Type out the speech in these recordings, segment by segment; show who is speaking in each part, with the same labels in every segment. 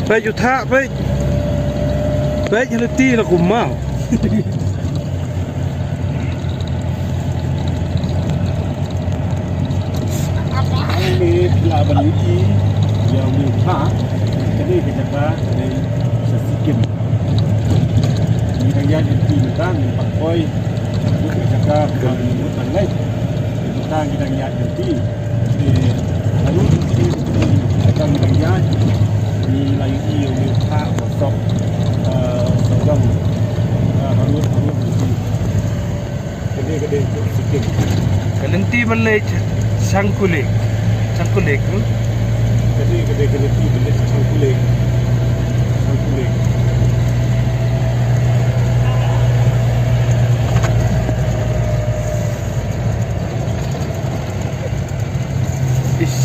Speaker 1: Baik juta, baik hati lah aku mau.
Speaker 2: Ini pelaban ini yang lupa, jadi kita dari sesikim. Ini kaya jadi kita pakai untuk kita mengutan lain. Kita lihat jadi lalu kita lihat di layu yang lupa sok sogam harus gede sesikim.
Speaker 1: Kalenti balai sangkulik tu.
Speaker 2: Jadi kalenti balai sangkulik.
Speaker 1: It's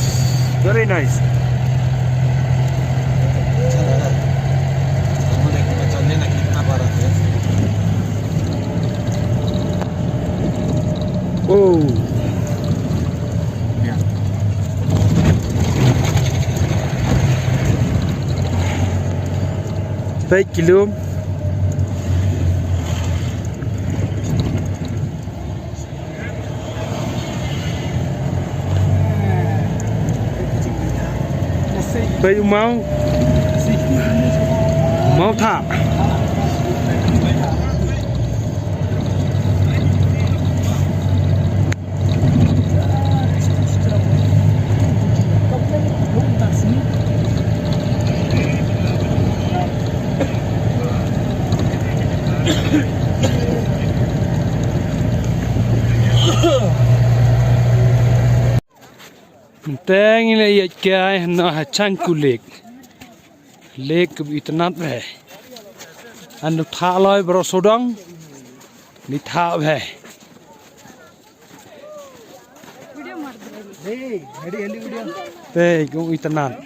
Speaker 1: very nice. Oh.
Speaker 2: Ya.
Speaker 1: Baik kilo. Baik mau tak? Teng ini ia kaya nak hancang kulik, lek itnat be, anu thalai berosodang, ni thal be. Hey, kau itnat.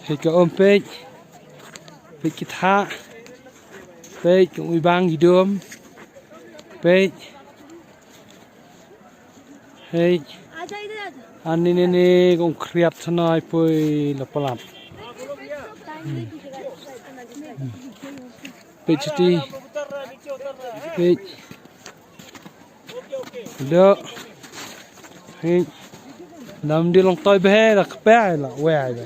Speaker 1: Hika pej kita. Pej cũng bang hidup, pej, hey, anh ini cũng kreat sana poi lapalap, pej cuti, pej, do, hey, nam di long toy behe lah kepai lah, weh,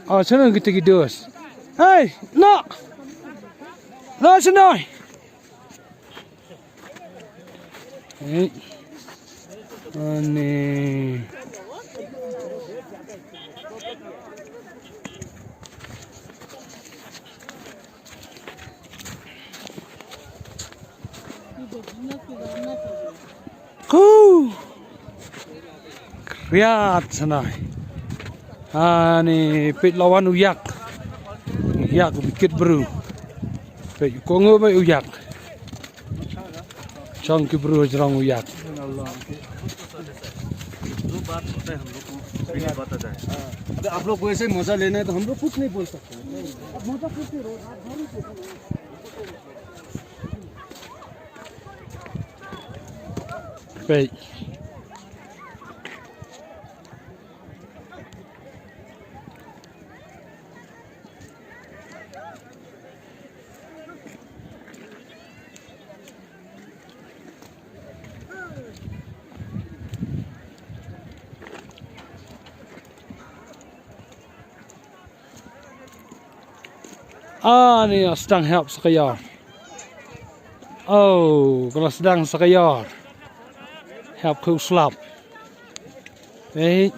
Speaker 1: oh sana kita gidos, hey, no. Nó xin ơi. Đấy. Nè. Kriat sana. Nih pit lawan uyak bukit beru. Pej kongo ba uyak. Chong ki bro jrong uyak.
Speaker 2: अब आप लोग को ऐसे मजा लेना है तो हम लोग कुछ नहीं बोल सकते। अब मजा कुछ नहीं
Speaker 1: Pej. Ni sedang help sekayar. Oh, kalau sedang sekayar. Help kau slap. Baik.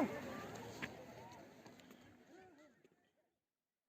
Speaker 2: है